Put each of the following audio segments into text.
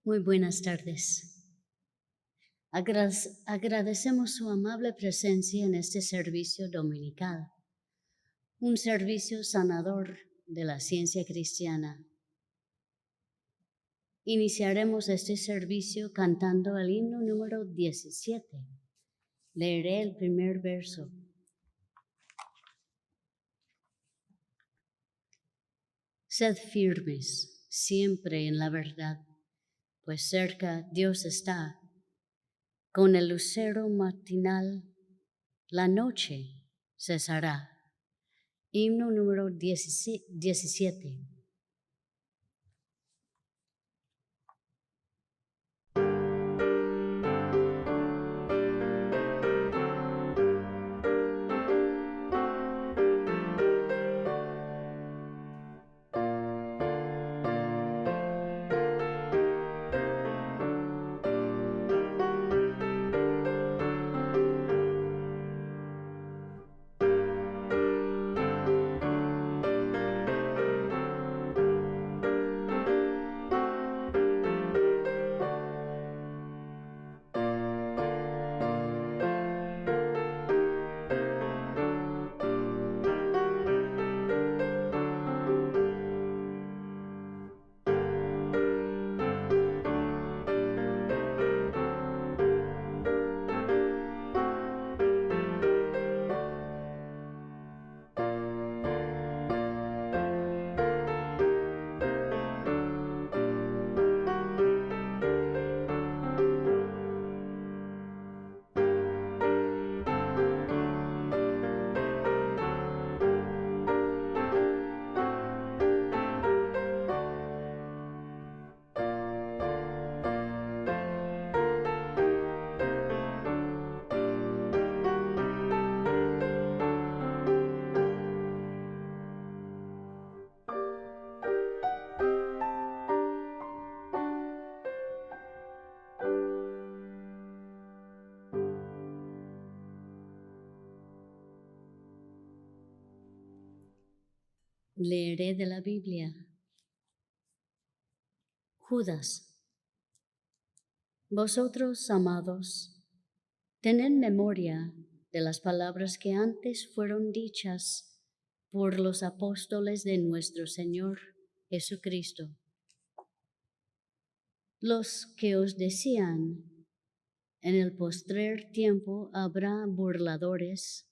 Muy buenas tardes. Agradecemos su amable presencia en este servicio dominical, un servicio sanador de la ciencia cristiana. Iniciaremos este servicio cantando el himno número 17. Leeré el primer verso. Sed firmes siempre en la verdad, pues cerca Dios está. Con el lucero matinal la noche cesará. Himno número 17. Leeré de la Biblia. Judas. Vosotros, amados, tened memoria de las palabras que antes fueron dichas por los apóstoles de nuestro Señor Jesucristo, los que os decían: en el postrer tiempo habrá burladores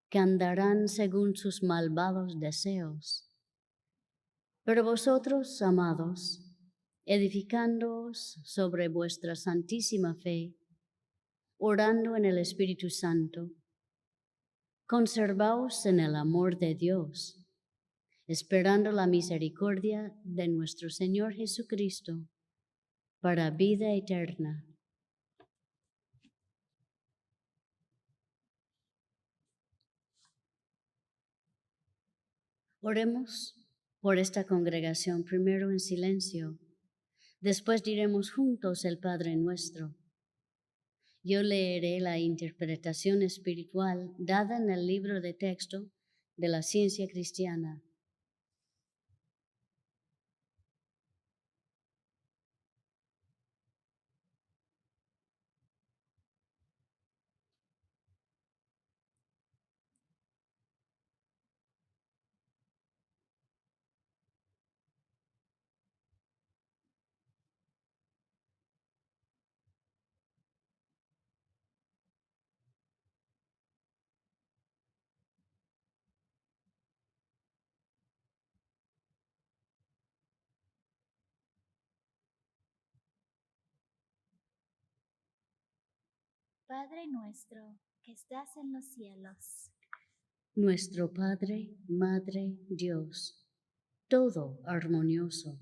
que andarán según sus malvados deseos. Pero vosotros, amados, edificándoos sobre vuestra santísima fe, orando en el Espíritu Santo, conservaos en el amor de Dios, esperando la misericordia de nuestro Señor Jesucristo para vida eterna. Oremos por esta congregación, primero en silencio, después diremos juntos el Padre Nuestro. Yo leeré la interpretación espiritual dada en el libro de texto de la ciencia cristiana. Padre nuestro que estás en los cielos. Nuestro Padre, Madre, Dios, todo armonioso,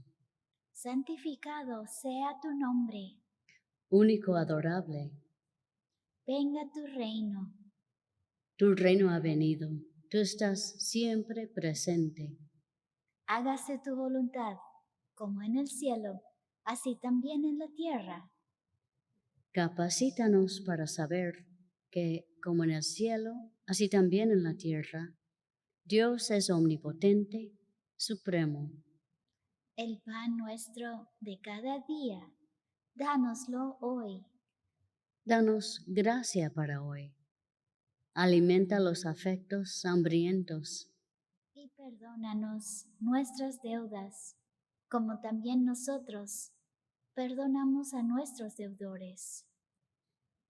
Santificado sea tu nombre. único adorable. Venga tu reino. Tu reino ha venido, tú estás siempre presente. Hágase tu voluntad, como en el cielo, así también en la tierra. Capacítanos para saber que, como en el cielo, así también en la tierra, Dios es omnipotente, supremo. El pan nuestro de cada día, Dánoslo hoy. Danos gracia para hoy. Alimenta los afectos hambrientos. Y perdónanos nuestras deudas, como también nosotros perdonamos a nuestros deudores.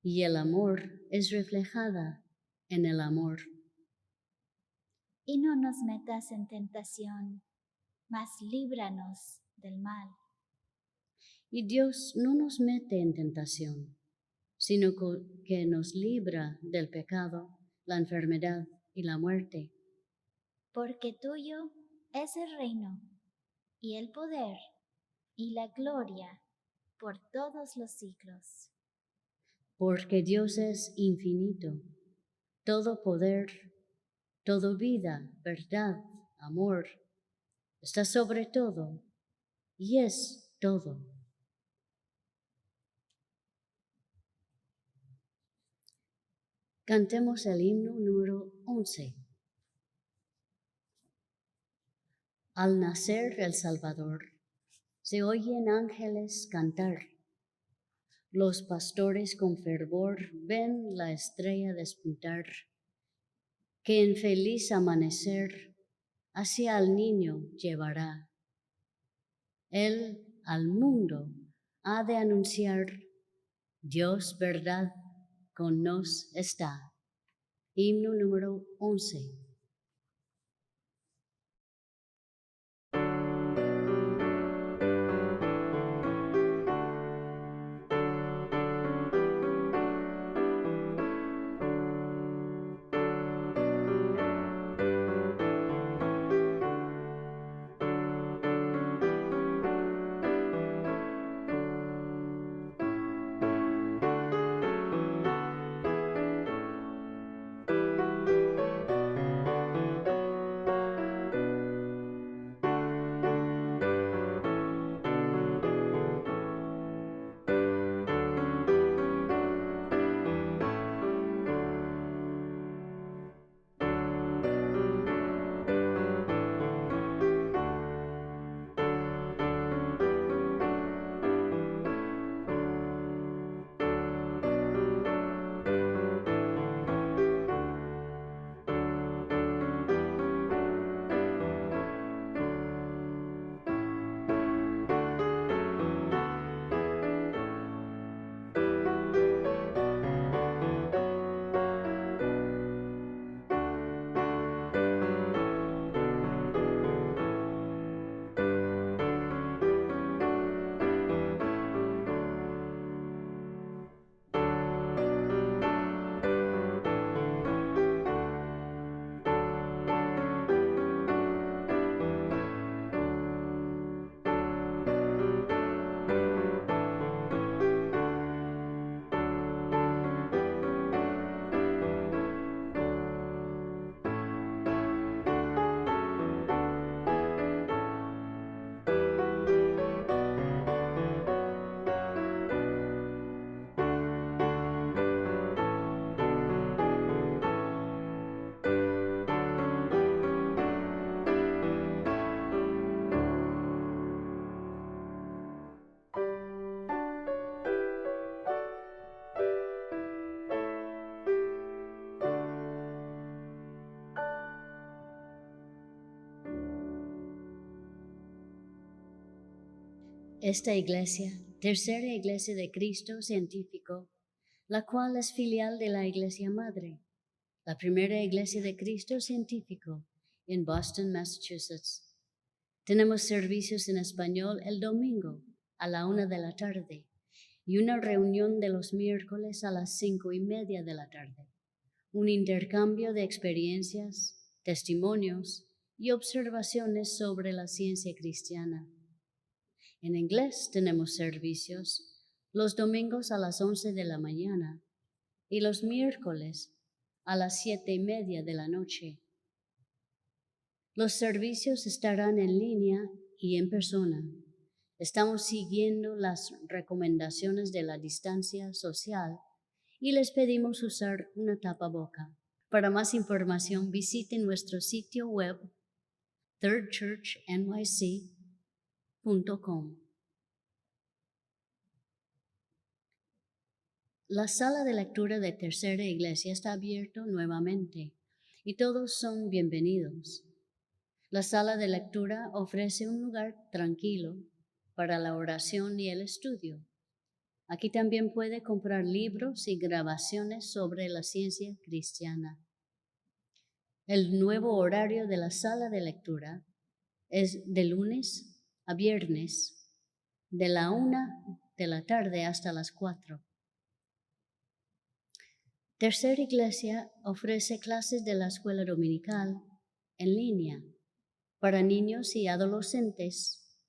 Y el amor es reflejada en el amor. Y no nos metas en tentación, mas líbranos del mal. Y Dios no nos mete en tentación, sino que nos libra del pecado, la enfermedad y la muerte. Porque tuyo es el reino, y el poder, y la gloria, por todos los siglos. Porque Dios es infinito, todo poder, todo vida, verdad, amor, está sobre todo y es todo. Cantemos el himno número 11. Al nacer el Salvador, se oyen ángeles cantar. Los pastores con fervor ven la estrella despuntar, que en feliz amanecer hacia al niño llevará. Él al mundo ha de anunciar, Dios verdad con nos está. Himno número 11. Esta iglesia, tercera iglesia de Cristo científico, la cual es filial de la Iglesia Madre, la primera iglesia de Cristo científico en Boston, Massachusetts. Tenemos servicios en español el domingo a la 1 de la tarde y una reunión de los miércoles a las 5:30 de la tarde. Un intercambio de experiencias, testimonios y observaciones sobre la ciencia cristiana. En inglés tenemos servicios los domingos a las 11 de la mañana y los miércoles a las 7:30 de la noche. Los servicios estarán en línea y en persona. Estamos siguiendo las recomendaciones de la distancia social y les pedimos usar una tapaboca. Para más información, visiten nuestro sitio web thirdchurchnyc.com. La sala de lectura de Tercera Iglesia está abierta nuevamente y todos son bienvenidos. La sala de lectura ofrece un lugar tranquilo para la oración y el estudio. Aquí también puede comprar libros y grabaciones sobre la ciencia cristiana. El nuevo horario de la sala de lectura es de lunes a viernes, de la 1 de la tarde hasta las 4. Tercera Iglesia ofrece clases de la escuela dominical en línea para niños y adolescentes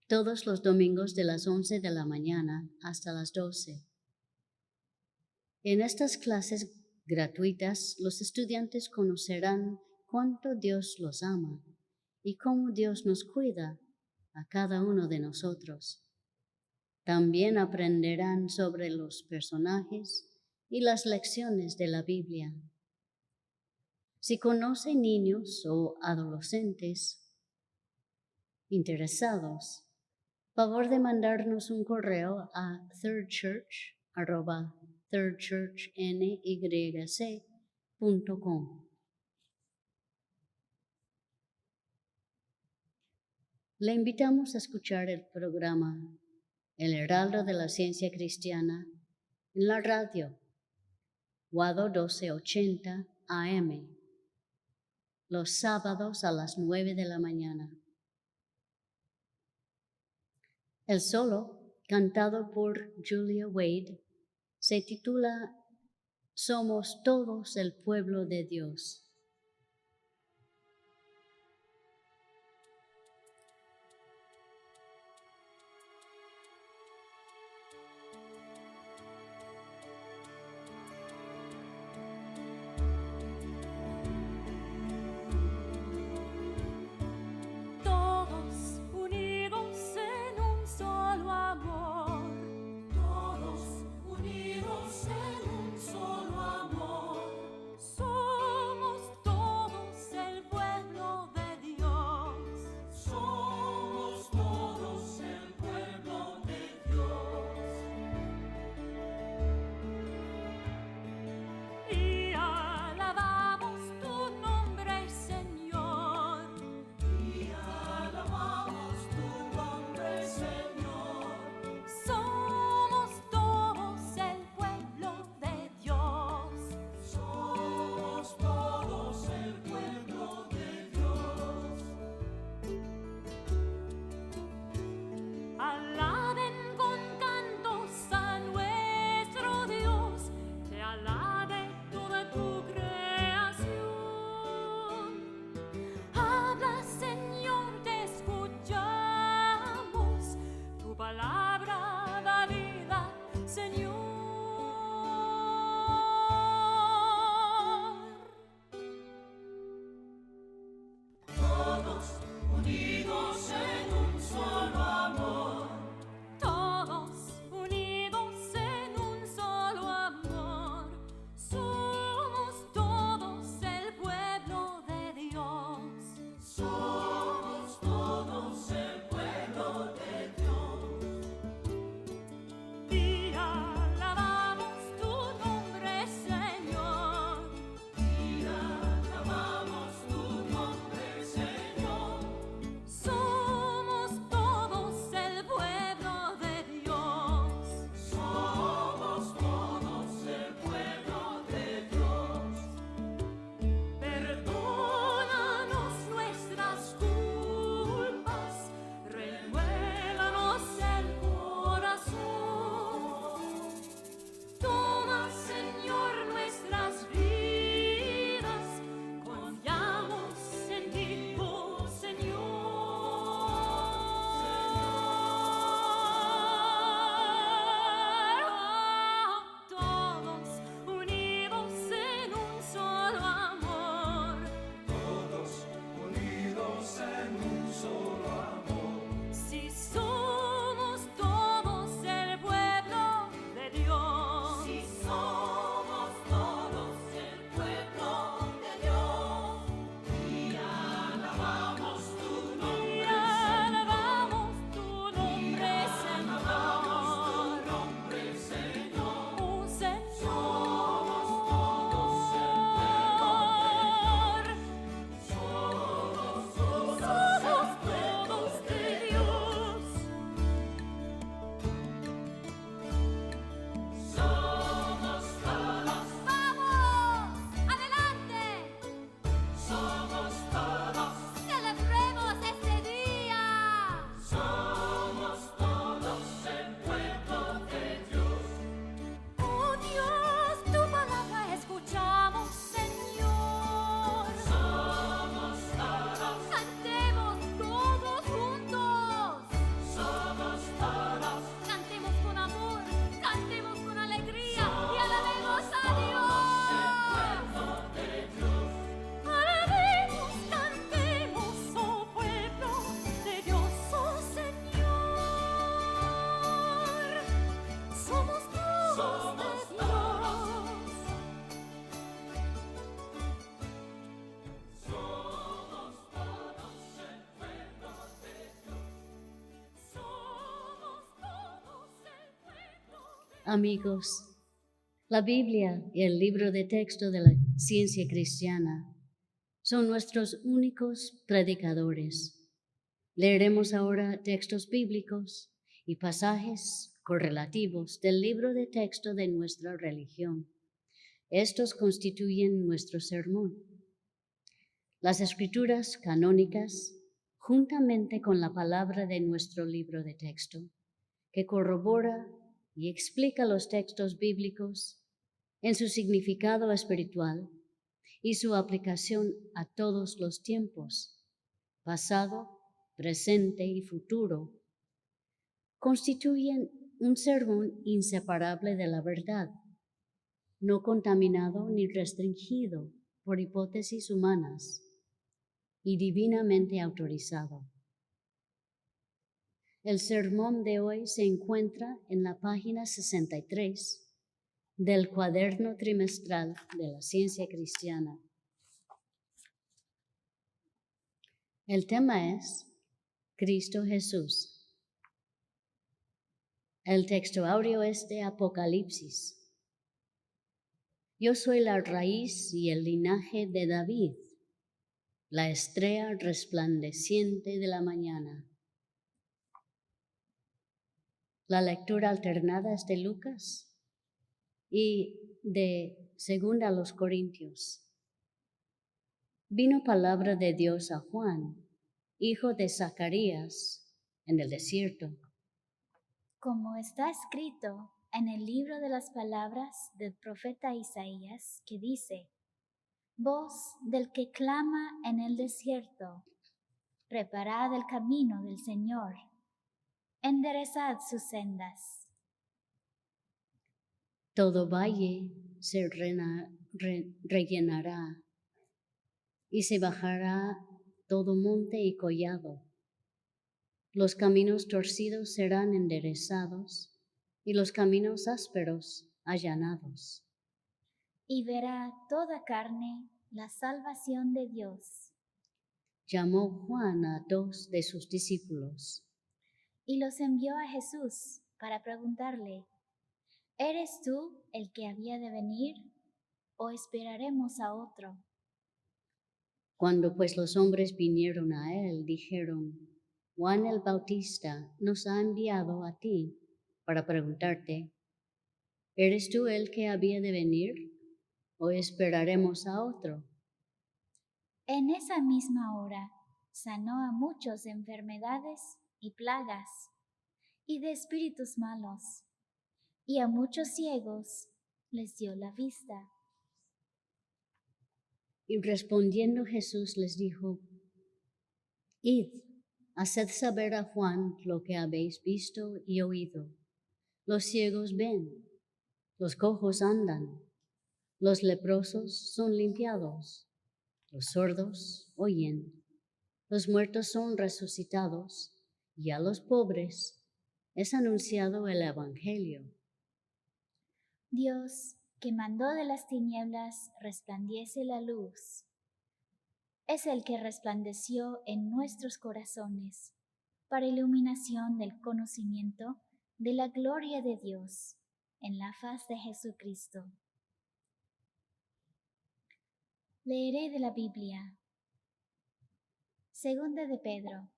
todos los domingos de las 11 de la mañana hasta las 12. En estas clases gratuitas, los estudiantes conocerán cuánto Dios los ama y cómo Dios nos cuida a cada uno de nosotros. También aprenderán sobre los personajes y las lecciones de la Biblia. Si conoce niños o adolescentes interesados, favor de mandarnos un correo a thirdchurch@thirdchurchnyc.com. Le invitamos a escuchar el programa El Heraldo de la Ciencia Cristiana en la radio, Guado 1280 AM, los sábados a las 9 de la mañana. El solo, cantado por Julia Wade, se titula Somos todos el pueblo de Dios. Somos Amigos, la Biblia y el libro de texto de la ciencia cristiana son nuestros únicos predicadores. Leeremos ahora textos bíblicos y pasajes correlativos del libro de texto de nuestra religión. Estos constituyen nuestro sermón. Las escrituras canónicas, juntamente con la palabra de nuestro libro de texto, que corrobora y explica los textos bíblicos en su significado espiritual y su aplicación a todos los tiempos, pasado, presente y futuro, constituyen un sermón inseparable de la verdad, no contaminado ni restringido por hipótesis humanas y divinamente autorizado. El sermón de hoy se encuentra en la página 63 del cuaderno trimestral de la ciencia cristiana. El tema es Cristo Jesús. El texto áureo es de Apocalipsis. Yo soy la raíz y el linaje de David, la estrella resplandeciente de la mañana. La lectura alternada es de Lucas y de 2 Corintios. Vino palabra de Dios a Juan, hijo de Zacarías, en el desierto. Como está escrito en el libro de las palabras del profeta Isaías, que dice: voz del que clama en el desierto, preparad el camino del Señor, enderezad sus sendas. Todo valle se rellenará y se bajará todo monte y collado. Los caminos torcidos serán enderezados y los caminos ásperos allanados. Y verá toda carne la salvación de Dios. Llamó Juan a 2 de sus discípulos Y los envió a Jesús para preguntarle: ¿eres tú el que había de venir o esperaremos a otro? Cuando pues los hombres vinieron a él, dijeron: Juan el Bautista nos ha enviado a ti para preguntarte: ¿eres tú el que había de venir o esperaremos a otro? En esa misma hora sanó a muchos de enfermedades y plagas y de espíritus malos, y a muchos ciegos les dio la vista. Y respondiendo Jesús les dijo: Id, haced saber a Juan lo que habéis visto y oído. Los ciegos ven, los cojos andan, los leprosos son limpiados, los sordos oyen, los muertos son resucitados, y a los pobres es anunciado el Evangelio. Dios, que mandó de las tinieblas resplandiese la luz, es el que resplandeció en nuestros corazones para iluminación del conocimiento de la gloria de Dios en la faz de Jesucristo. Leeré de la Biblia. Segunda de Pedro.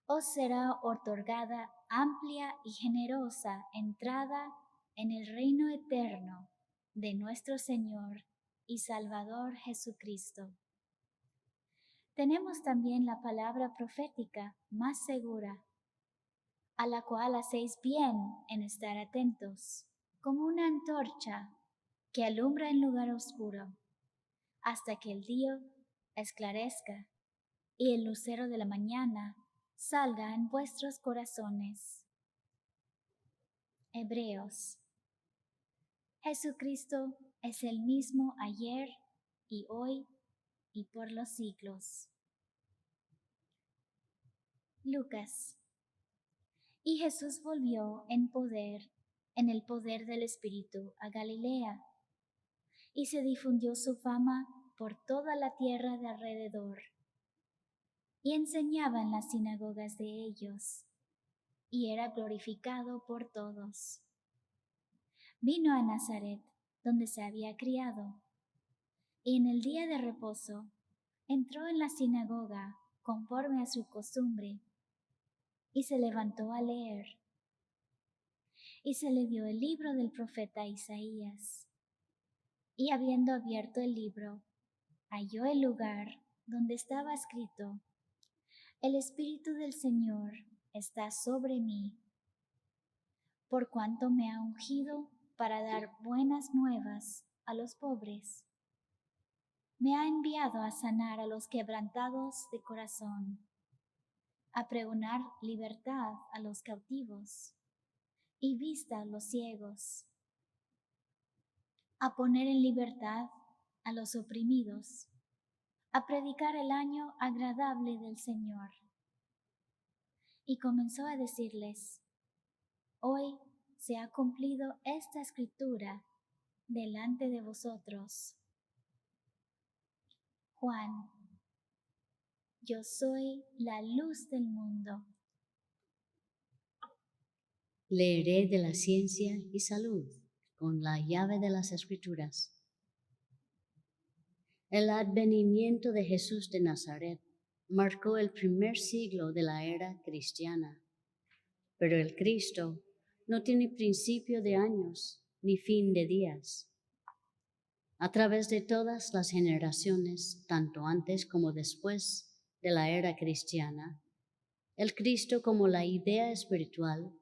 Os será otorgada amplia y generosa entrada en el reino eterno de nuestro Señor y Salvador Jesucristo. Tenemos también la palabra profética más segura, a la cual hacéis bien en estar atentos, como una antorcha que alumbra en lugar oscuro, hasta que el día esclarezca y el lucero de la mañana salga en vuestros corazones. Hebreos. Jesucristo es el mismo ayer y hoy y por los siglos. Lucas. Y Jesús volvió en el poder del Espíritu a Galilea, y se difundió su fama por toda la tierra de alrededor, y enseñaba en las sinagogas de ellos, y era glorificado por todos. Vino a Nazaret, donde se había criado, y en el día de reposo entró en la sinagoga conforme a su costumbre, y se levantó a leer. Y se le dio el libro del profeta Isaías. Y habiendo abierto el libro, halló el lugar donde estaba escrito: El Espíritu del Señor está sobre mí, por cuanto me ha ungido para dar buenas nuevas a los pobres. Me ha enviado a sanar a los quebrantados de corazón, a pregonar libertad a los cautivos y vista a los ciegos, a poner en libertad a los oprimidos, a predicar el año agradable del Señor. Y comenzó a decirles: Hoy se ha cumplido esta escritura delante de vosotros. Juan: Yo soy la luz del mundo. Leeré de la ciencia y salud con la llave de las Escrituras. El advenimiento de Jesús de Nazaret marcó el primer siglo de la era cristiana, pero el Cristo no tiene principio de años ni fin de días. A través de todas las generaciones, tanto antes como después de la era cristiana, el Cristo como la idea espiritual,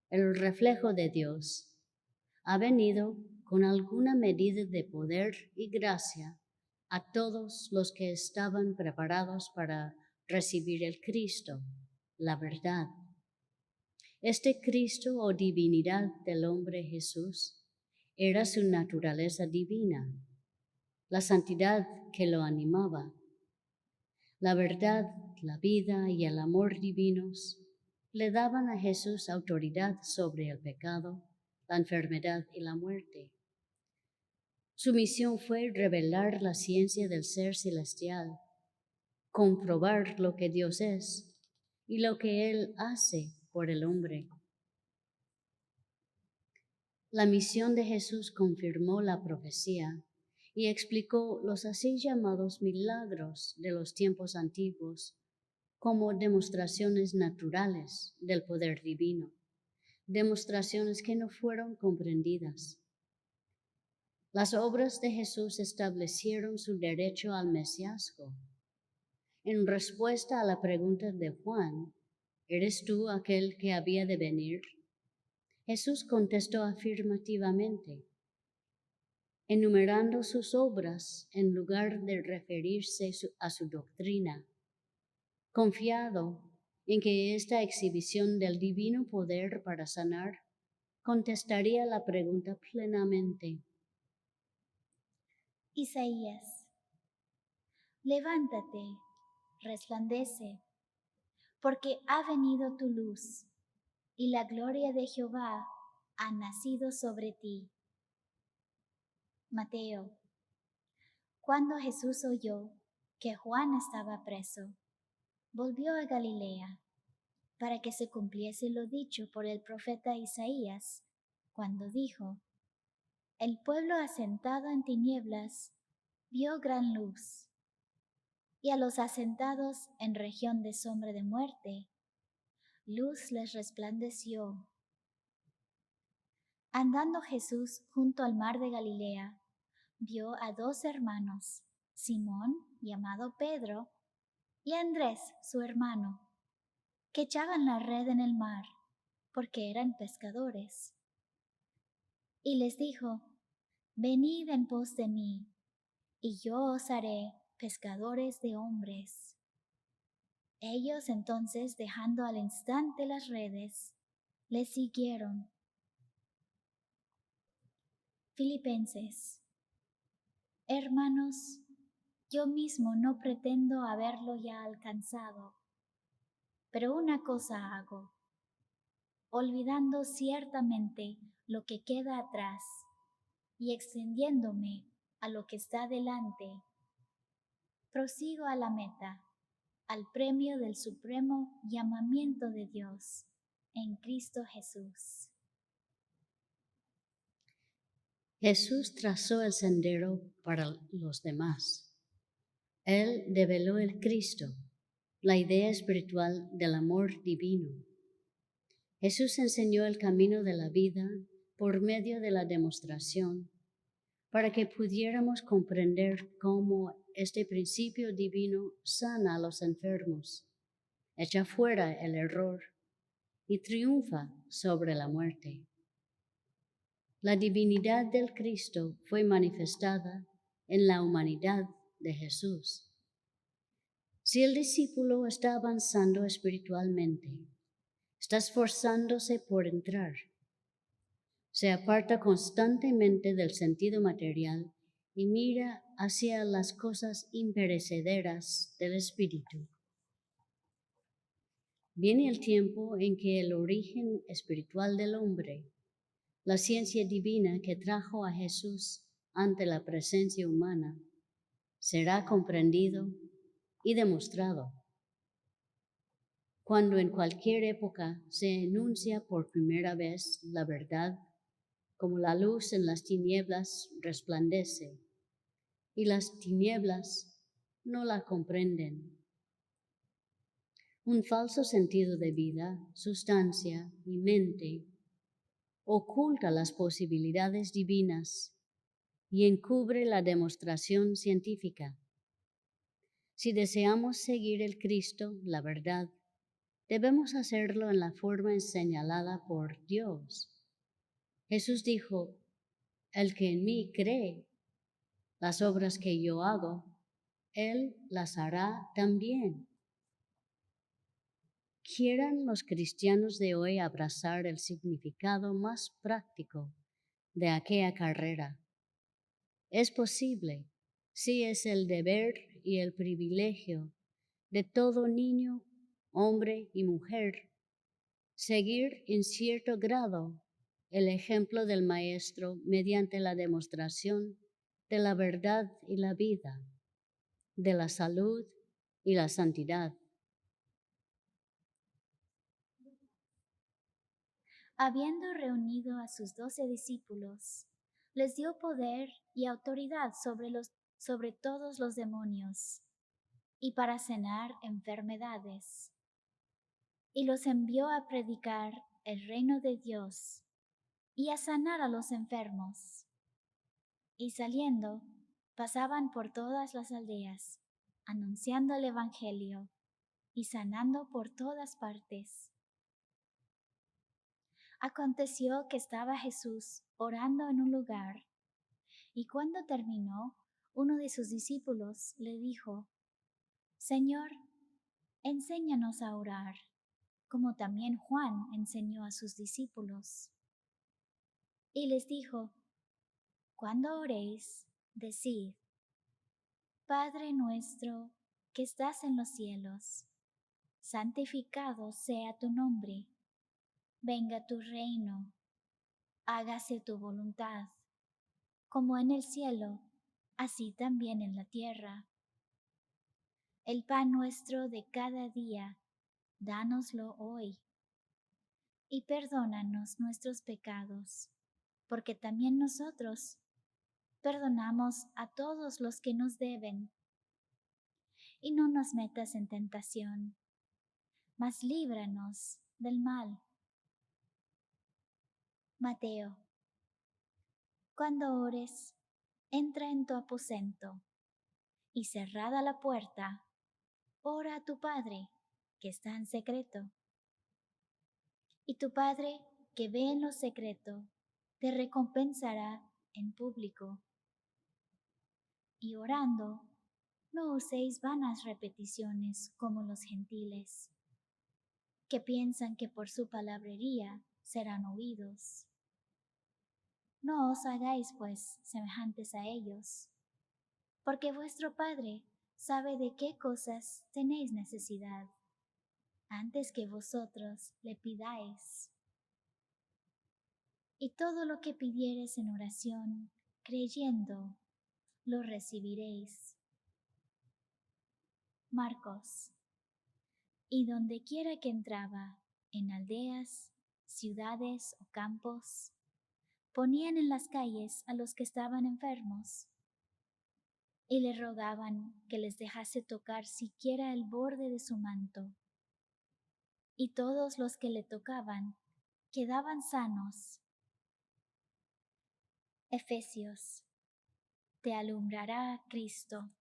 el reflejo de Dios, ha venido con alguna medida de poder y gracia a todos los que estaban preparados para recibir el Cristo, la verdad. Este Cristo o divinidad del hombre Jesús era su naturaleza divina, la santidad que lo animaba. La verdad, la vida y el amor divinos le daban a Jesús autoridad sobre el pecado, la enfermedad y la muerte. Su misión fue revelar la ciencia del ser celestial, comprobar lo que Dios es y lo que Él hace por el hombre. La misión de Jesús confirmó la profecía y explicó los así llamados milagros de los tiempos antiguos como demostraciones naturales del poder divino, demostraciones que no fueron comprendidas. Las obras de Jesús establecieron su derecho al mesiasco. En respuesta a la pregunta de Juan, ¿eres tú aquel que había de venir? Jesús contestó afirmativamente, enumerando sus obras en lugar de referirse a su doctrina, confiado en que esta exhibición del divino poder para sanar contestaría la pregunta plenamente. Isaías: Levántate, resplandece, porque ha venido tu luz, y la gloria de Jehová ha nacido sobre ti. Mateo: Cuando Jesús oyó que Juan estaba preso, volvió a Galilea, para que se cumpliese lo dicho por el profeta Isaías, cuando dijo: El pueblo asentado en tinieblas vio gran luz, y a los asentados en región de sombra de muerte, luz les resplandeció. Andando Jesús junto al mar de Galilea, vio a dos hermanos, Simón, llamado Pedro, y Andrés, su hermano, que echaban la red en el mar, porque eran pescadores. Y les dijo: Venid en pos de mí, y yo os haré pescadores de hombres. Ellos entonces, dejando al instante las redes, le siguieron. Filipenses: Hermanos, yo mismo no pretendo haberlo ya alcanzado, pero una cosa hago, olvidando ciertamente lo que queda atrás y extendiéndome a lo que está delante, prosigo a la meta, al premio del supremo llamamiento de Dios en Cristo Jesús. Jesús trazó el sendero para los demás. Él develó el Cristo, la idea espiritual del amor divino. Jesús enseñó el camino de la vida por medio de la demostración, para que pudiéramos comprender cómo este principio divino sana a los enfermos, echa fuera el error y triunfa sobre la muerte. La divinidad del Cristo fue manifestada en la humanidad de Jesús. Si el discípulo está avanzando espiritualmente, está esforzándose por entrar, se aparta constantemente del sentido material y mira hacia las cosas imperecederas del espíritu. Viene el tiempo en que el origen espiritual del hombre, la ciencia divina que trajo a Jesús ante la presencia humana, será comprendido y demostrado. Cuando en cualquier época se enuncia por primera vez la verdad, como la luz en las tinieblas resplandece, y las tinieblas no la comprenden. Un falso sentido de vida, sustancia y mente oculta las posibilidades divinas y encubre la demostración científica. Si deseamos seguir el Cristo, la verdad, debemos hacerlo en la forma señalada por Dios. Jesús dijo, el que en mí cree, las obras que yo hago, él las hará también. Quieran los cristianos de hoy abrazar el significado más práctico de aquella carrera. Es posible, sí es el deber y el privilegio de todo niño, hombre y mujer, seguir en cierto grado el ejemplo del Maestro mediante la demostración de la verdad y la vida, de la salud y la santidad. Habiendo reunido a sus 12 discípulos, les dio poder y autoridad sobre todos los demonios y para sanar enfermedades. Y los envió a predicar el reino de Dios y a sanar a los enfermos. Y saliendo, pasaban por todas las aldeas, anunciando el Evangelio y sanando por todas partes. Aconteció que estaba Jesús orando en un lugar, y cuando terminó, uno de sus discípulos le dijo, Señor, enséñanos a orar, como también Juan enseñó a sus discípulos. Y les dijo, cuando oréis, decid, Padre nuestro que estás en los cielos, santificado sea tu nombre, venga tu reino, hágase tu voluntad, como en el cielo, así también en la tierra. El pan nuestro de cada día, dánoslo hoy, y perdónanos nuestros pecados, porque también nosotros perdonamos a todos los que nos deben. Y no nos metas en tentación, mas líbranos del mal. Mateo. Cuando ores, entra en tu aposento, y cerrada la puerta, ora a tu Padre, que está en secreto. Y tu Padre, que ve en lo secreto, te recompensará en público. Y orando, no uséis vanas repeticiones como los gentiles, que piensan que por su palabrería serán oídos. No os hagáis, pues, semejantes a ellos, porque vuestro Padre sabe de qué cosas tenéis necesidad, antes que vosotros le pidáis. Y todo lo que pidiereis en oración, creyendo, lo recibiréis. Marcos. Y donde quiera que entraba, en aldeas, ciudades o campos, Ponían en las calles a los que estaban enfermos y le rogaban que les dejase tocar siquiera el borde de su manto. Y todos los que le tocaban quedaban sanos. Efesios, te alumbrará Cristo.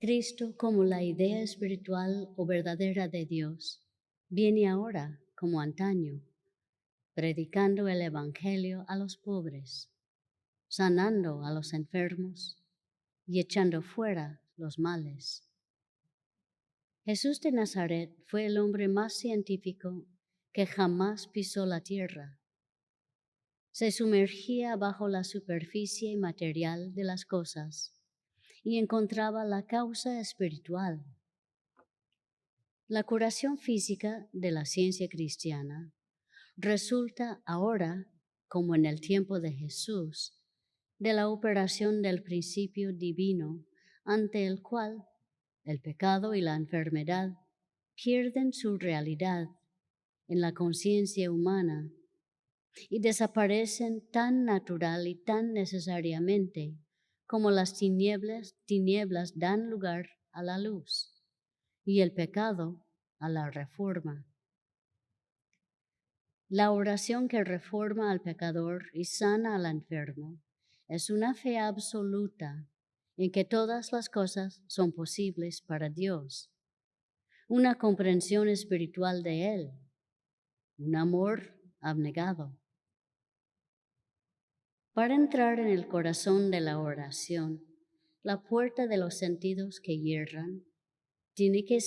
Cristo como la idea espiritual o verdadera de Dios viene ahora como antaño, predicando el Evangelio a los pobres, sanando a los enfermos y echando fuera los males. Jesús de Nazaret fue el hombre más científico que jamás pisó la tierra. Se sumergía bajo la superficie material de las cosas y encontraba la causa espiritual. La curación física de la ciencia cristiana resulta ahora, como en el tiempo de Jesús, de la operación del principio divino ante el cual el pecado y la enfermedad pierden su realidad en la conciencia humana y desaparecen tan natural y tan necesariamente como las tinieblas dan lugar a la luz y el pecado a la reforma. La oración que reforma al pecador y sana al enfermo es una fe absoluta en que todas las cosas son posibles para Dios, una comprensión espiritual de Él, un amor abnegado. Para entrar en el corazón de la oración, la puerta de los sentidos que hierran tiene que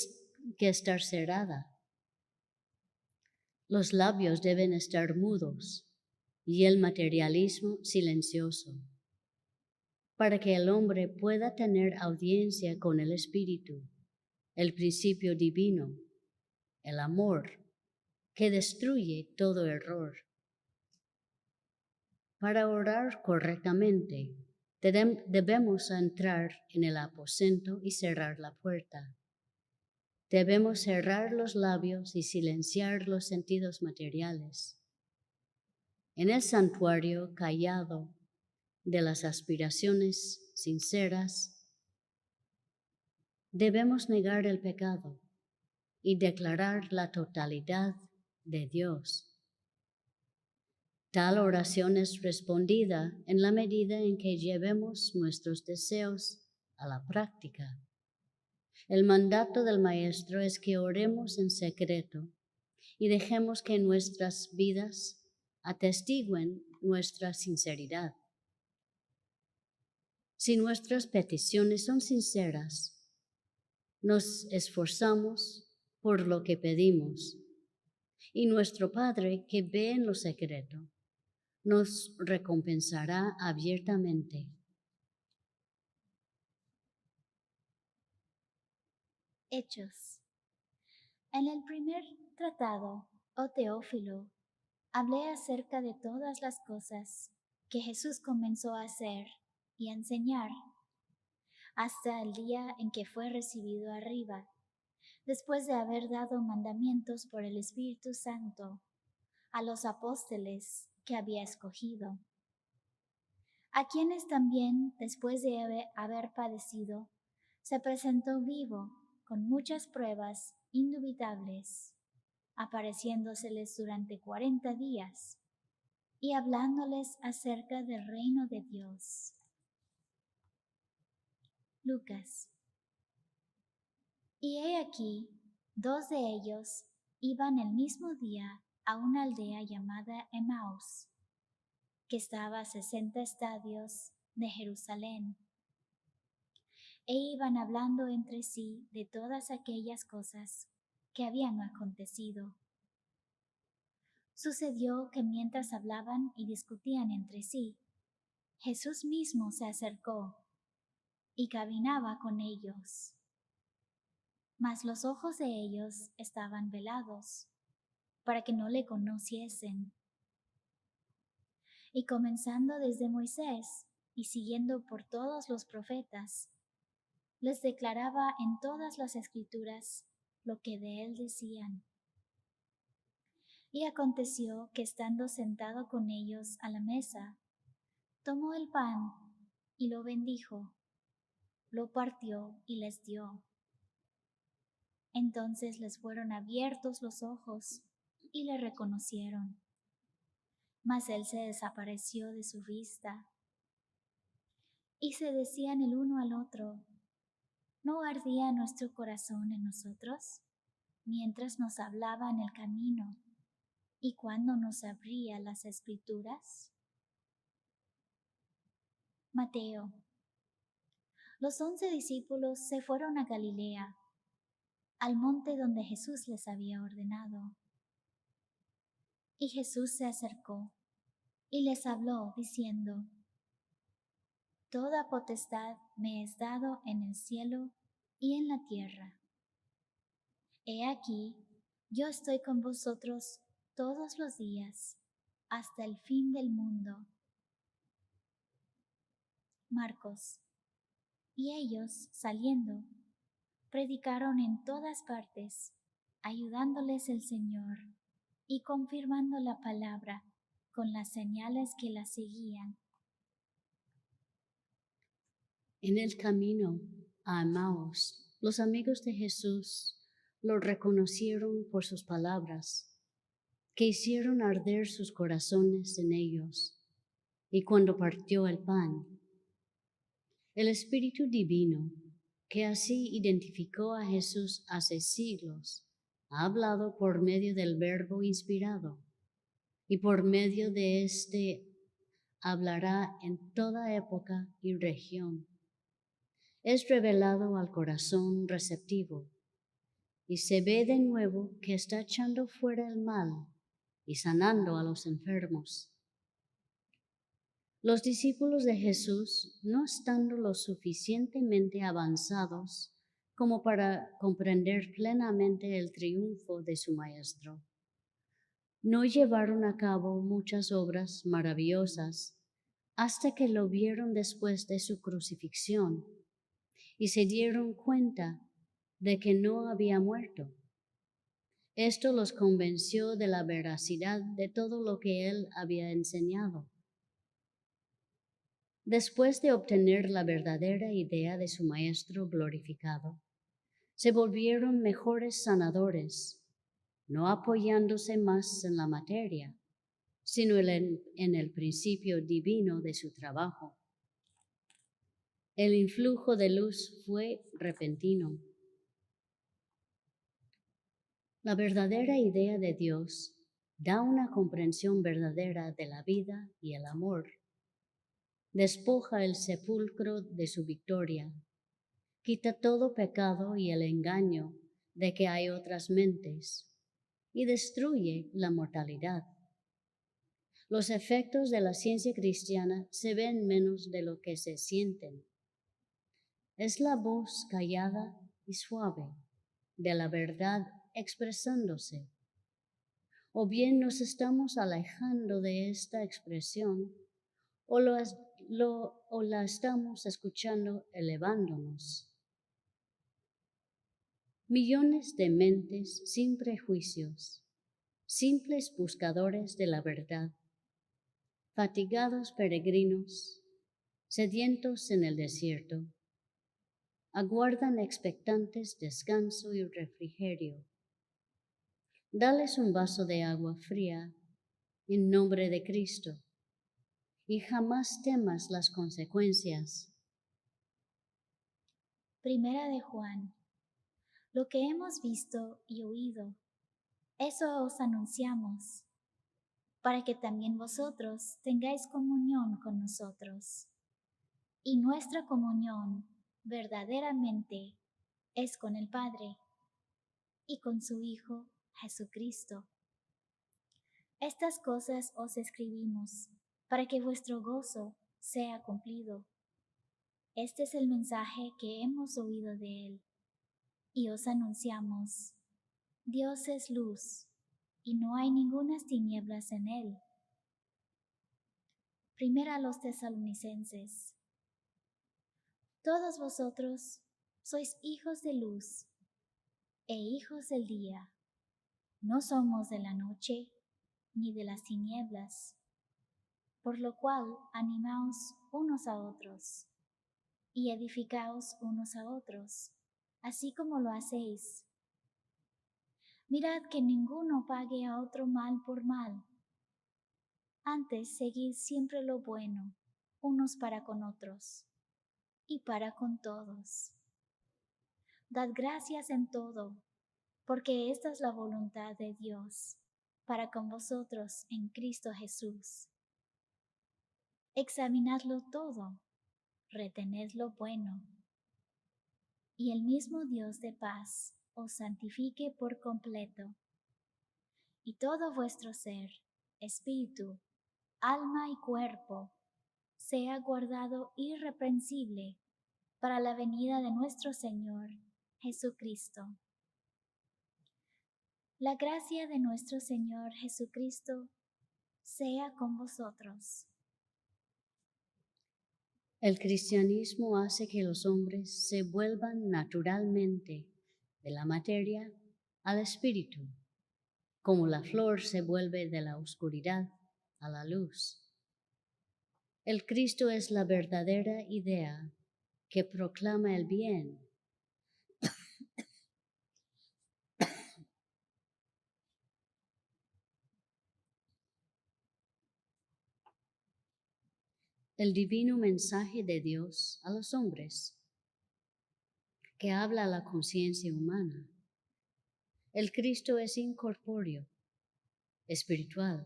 estar cerrada. Los labios deben estar mudos y el materialismo silencioso, para que el hombre pueda tener audiencia con el Espíritu, el principio divino, el amor, que destruye todo error. Para orar correctamente, debemos entrar en el aposento y cerrar la puerta. Debemos cerrar los labios y silenciar los sentidos materiales. En el santuario callado de las aspiraciones sinceras, debemos negar el pecado y declarar la totalidad de Dios. Tal oración es respondida en la medida en que llevemos nuestros deseos a la práctica. El mandato del Maestro es que oremos en secreto y dejemos que nuestras vidas atestiguen nuestra sinceridad. Si nuestras peticiones son sinceras, nos esforzamos por lo que pedimos y nuestro Padre que ve en lo secreto nos recompensará abiertamente. Hechos. En el primer tratado, oh Teófilo, hablé acerca de todas las cosas que Jesús comenzó a hacer y a enseñar hasta el día en que fue recibido arriba, después de haber dado mandamientos por el Espíritu Santo a los apóstoles que había escogido, a quienes también, después de haber padecido, se presentó vivo con muchas pruebas indubitables, apareciéndoseles durante 40 días y hablándoles acerca del reino de Dios. Lucas. Y he aquí, 2 de ellos iban el mismo día a una aldea llamada Emaús, que estaba a 60 estadios de Jerusalén, e iban hablando entre sí de todas aquellas cosas que habían acontecido. Sucedió que mientras hablaban y discutían entre sí, Jesús mismo se acercó y caminaba con ellos. Mas los ojos de ellos estaban velados, para que no le conociesen. Y comenzando desde Moisés y siguiendo por todos los profetas, les declaraba en todas las escrituras lo que de él decían. Y aconteció que estando sentado con ellos a la mesa, tomó el pan y lo bendijo, lo partió y les dio. Entonces les fueron abiertos los ojos y le reconocieron. Mas él se desapareció de su vista. Y se decían el uno al otro, ¿no ardía nuestro corazón en nosotros mientras nos hablaba en el camino y cuando nos abría las escrituras? Mateo. Los 11 discípulos se fueron a Galilea, al monte donde Jesús les había ordenado. Y Jesús se acercó y les habló diciendo, Toda potestad me es dado en el cielo y en la tierra. He aquí, yo estoy con vosotros todos los días, hasta el fin del mundo. Marcos. Y ellos, saliendo, predicaron en todas partes, ayudándoles el Señor y confirmando la palabra con las señales que la seguían. En el camino a Emmaus, los amigos de Jesús lo reconocieron por sus palabras, que hicieron arder sus corazones en ellos. Y cuando partió el pan, el Espíritu Divino, que así identificó a Jesús hace siglos, ha hablado por medio del Verbo inspirado, y por medio de éste hablará en toda época y región. Es revelado al corazón receptivo, y se ve de nuevo que está echando fuera el mal y sanando a los enfermos. Los discípulos de Jesús, no estando lo suficientemente avanzados como para comprender plenamente el triunfo de su Maestro, no llevaron a cabo muchas obras maravillosas hasta que lo vieron después de su crucifixión y se dieron cuenta de que no había muerto. Esto los convenció de la veracidad de todo lo que él había enseñado. Después de obtener la verdadera idea de su Maestro glorificado, se volvieron mejores sanadores, no apoyándose más en la materia, sino en el principio divino de su trabajo. El influjo de luz fue repentino. La verdadera idea de Dios da una comprensión verdadera de la vida y el amor. Despoja el sepulcro de su victoria, quita todo pecado y el engaño de que hay otras mentes, y destruye la mortalidad. Los efectos de la ciencia cristiana se ven menos de lo que se sienten. Es la voz callada y suave de la verdad expresándose. O bien nos estamos alejando de esta expresión, o la estamos escuchando elevándonos. Millones de mentes sin prejuicios, simples buscadores de la verdad, fatigados peregrinos, sedientos en el desierto, aguardan expectantes descanso y refrigerio. Dales un vaso de agua fría en nombre de Cristo y jamás temas las consecuencias. Primera de Juan. Lo que hemos visto y oído, eso os anunciamos, para que también vosotros tengáis comunión con nosotros. Y nuestra comunión verdaderamente es con el Padre y con su Hijo Jesucristo. Estas cosas os escribimos para que vuestro gozo sea cumplido. Este es el mensaje que hemos oído de Él y os anunciamos. Dios es luz y no hay ningunas tinieblas en Él. Primera a los Tesalonicenses. Todos vosotros sois hijos de luz e hijos del día. No somos de la noche ni de las tinieblas, por lo cual animaos unos a otros y edificaos unos a otros, así como lo hacéis. Mirad que ninguno pague a otro mal por mal. Antes seguid siempre lo bueno, unos para con otros y para con todos. Dad gracias en todo, porque esta es la voluntad de Dios para con vosotros en Cristo Jesús. Examinadlo todo, retened lo bueno, y el mismo Dios de paz os santifique por completo, y todo vuestro ser, espíritu, alma y cuerpo, sea guardado irreprensible para la venida de nuestro Señor Jesucristo. La gracia de nuestro Señor Jesucristo sea con vosotros. El cristianismo hace que los hombres se vuelvan naturalmente de la materia al espíritu, como la flor se vuelve de la oscuridad a la luz. El Cristo es la verdadera idea que proclama el bien. El divino mensaje de Dios a los hombres, que habla a la conciencia humana. El Cristo es incorpóreo, espiritual,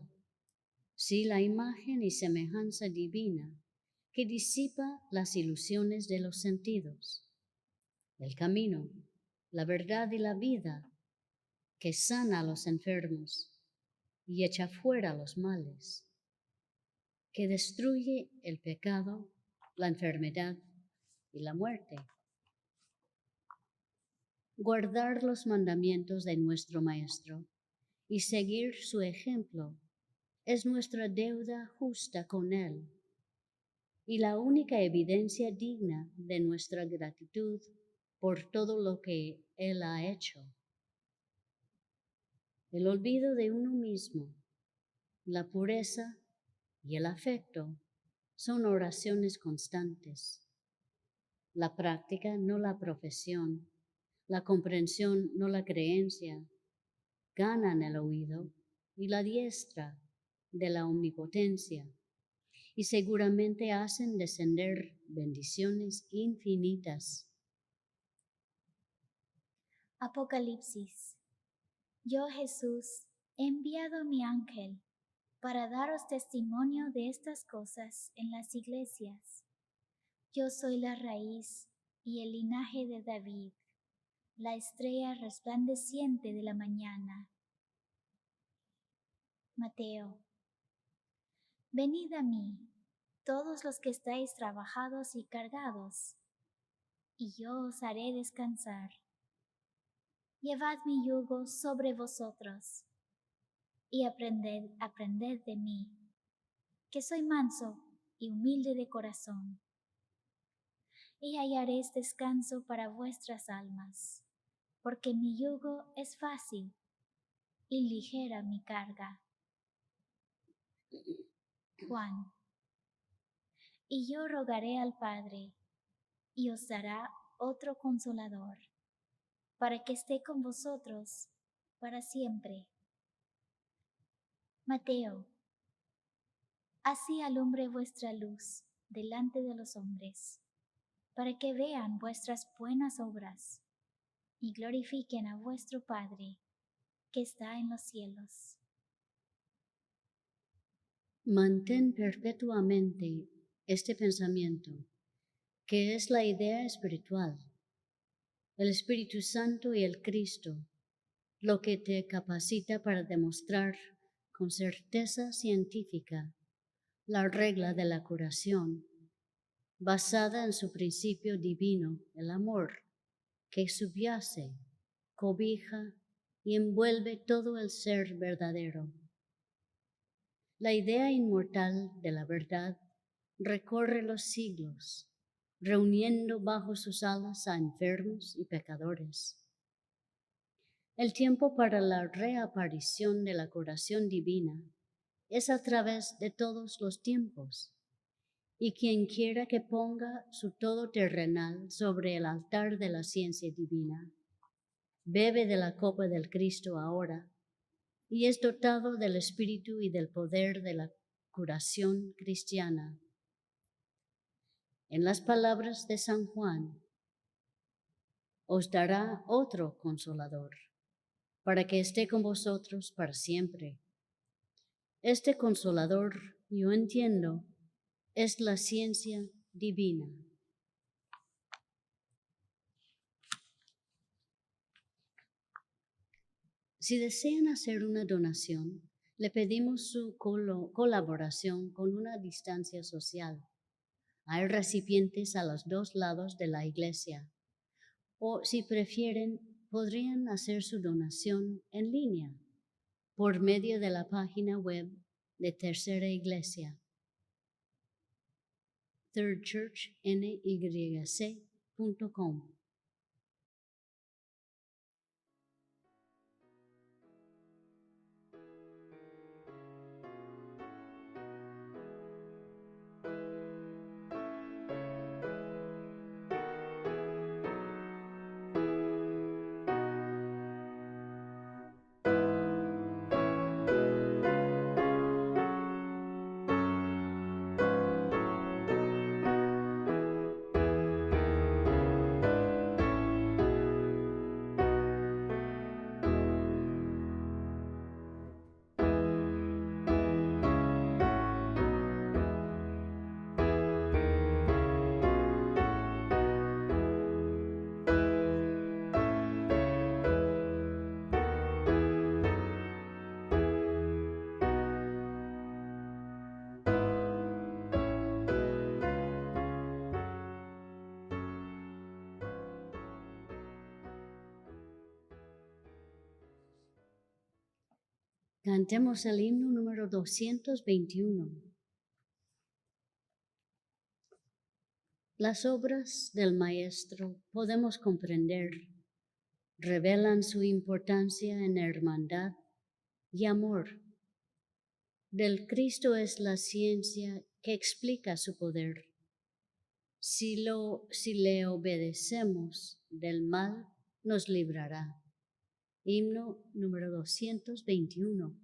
sí, la imagen y semejanza divina que disipa las ilusiones de los sentidos, el camino, la verdad y la vida, que sana a los enfermos y echa fuera los males, que destruye el pecado, la enfermedad y la muerte. Guardar los mandamientos de nuestro Maestro y seguir su ejemplo es nuestra deuda justa con Él y la única evidencia digna de nuestra gratitud por todo lo que Él ha hecho. El olvido de uno mismo, la pureza y el afecto son oraciones constantes. La práctica, no la profesión, la comprensión, no la creencia, ganan el oído y la diestra de la omnipotencia y seguramente hacen descender bendiciones infinitas. Apocalipsis. Yo, Jesús, he enviado mi ángel para daros testimonio de estas cosas en las iglesias. Yo soy la raíz y el linaje de David, la estrella resplandeciente de la mañana. Mateo. Venid a mí, todos los que estáis trabajados y cargados, y yo os haré descansar. Llevad mi yugo sobre vosotros, y aprended de mí, que soy manso y humilde de corazón, y hallaréis descanso para vuestras almas, porque mi yugo es fácil y ligera mi carga. Juan. Y yo rogaré al Padre, y os dará otro consolador, para que esté con vosotros para siempre. Mateo. Así alumbre vuestra luz delante de los hombres, para que vean vuestras buenas obras y glorifiquen a vuestro Padre que está en los cielos. Mantén perpetuamente este pensamiento, que es la idea espiritual, el Espíritu Santo y el Cristo, lo que te capacita para demostrar con certeza científica la regla de la curación, basada en su principio divino, el amor, que subyace, cobija y envuelve todo el ser verdadero. La idea inmortal de la verdad recorre los siglos, reuniendo bajo sus alas a enfermos y pecadores. El tiempo para la reaparición de la curación divina es a través de todos los tiempos. Y quien quiera que ponga su todo terrenal sobre el altar de la ciencia divina, bebe de la copa del Cristo ahora y es dotado del espíritu y del poder de la curación cristiana. En las palabras de San Juan, os dará otro consolador, para que esté con vosotros para siempre. Este consolador, yo entiendo, es la ciencia divina. Si desean hacer una donación, le pedimos su colaboración con una distancia social. Hay recipientes a los dos lados de la iglesia. O si prefieren, podrían hacer su donación en línea por medio de la página web de Tercera Iglesia, thirdchurchnyc.com. Cantemos el himno número 221. Las obras del Maestro podemos comprender, revelan su importancia en hermandad y amor. Del Cristo es la ciencia que explica su poder. Si le obedecemos, del mal nos librará. Himno número 221.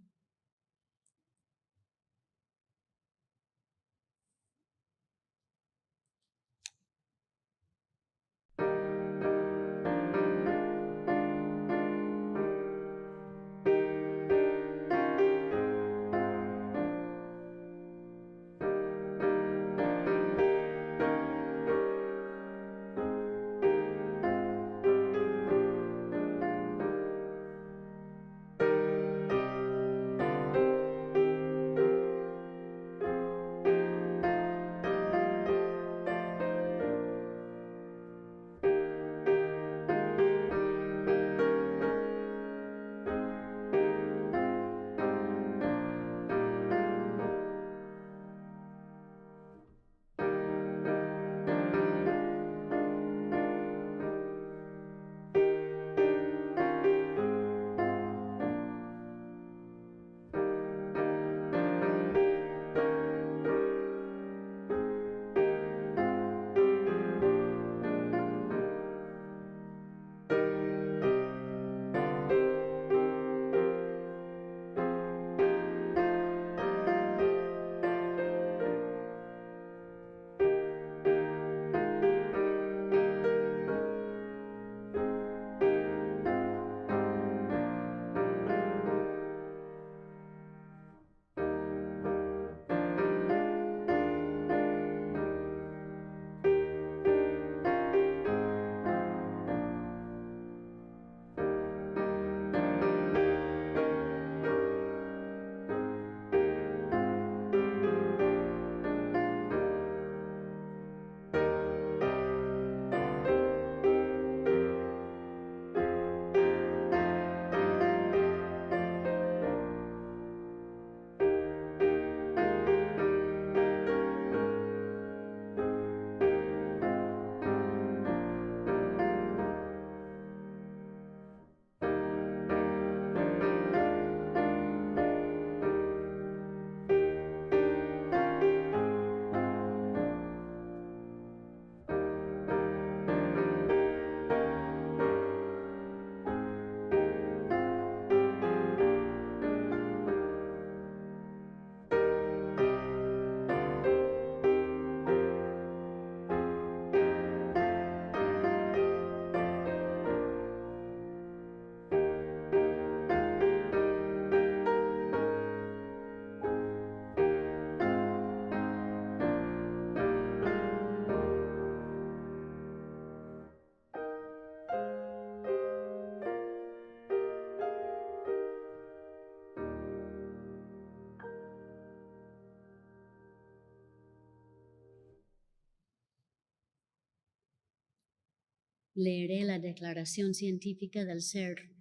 Leeré la declaración científica del ser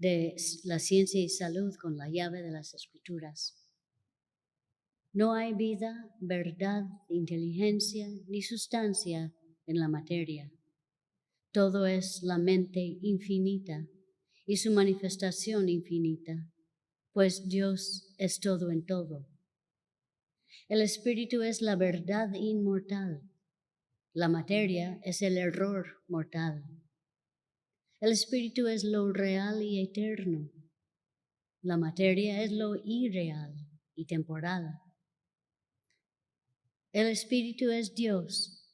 de la ciencia y salud con la llave de las escrituras. No hay vida, verdad, inteligencia ni sustancia en la materia. Todo es la mente infinita y su manifestación infinita, pues Dios es todo en todo. El espíritu es la verdad inmortal. La materia es el error mortal. El espíritu es lo real y eterno. La materia es lo irreal y temporal. El espíritu es Dios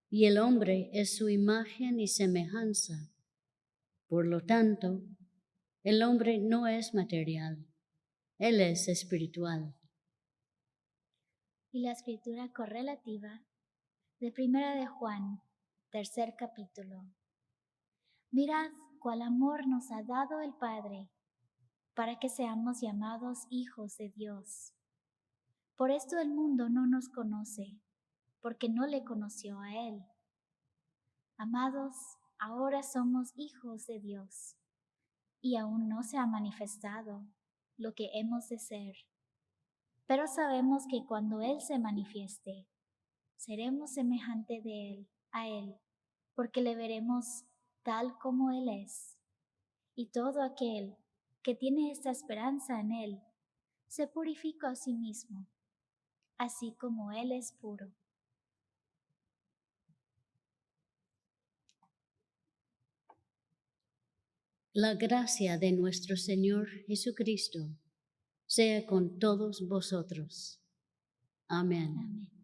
y el hombre es su imagen y semejanza. Por lo tanto, el hombre no es material, él es espiritual. Y la escritura correlativa de Primera de Juan, 3 capítulo. Mirad cuál amor nos ha dado el Padre, para que seamos llamados hijos de Dios. Por esto el mundo no nos conoce, porque no le conoció a Él. Amados, ahora somos hijos de Dios, y aún no se ha manifestado lo que hemos de ser. Pero sabemos que cuando Él se manifieste, seremos semejante de Él, a Él, porque le veremos tal como Él es. Y todo aquel que tiene esta esperanza en Él, se purifica a sí mismo, así como Él es puro. La gracia de nuestro Señor Jesucristo sea con todos vosotros. Amén. Amén.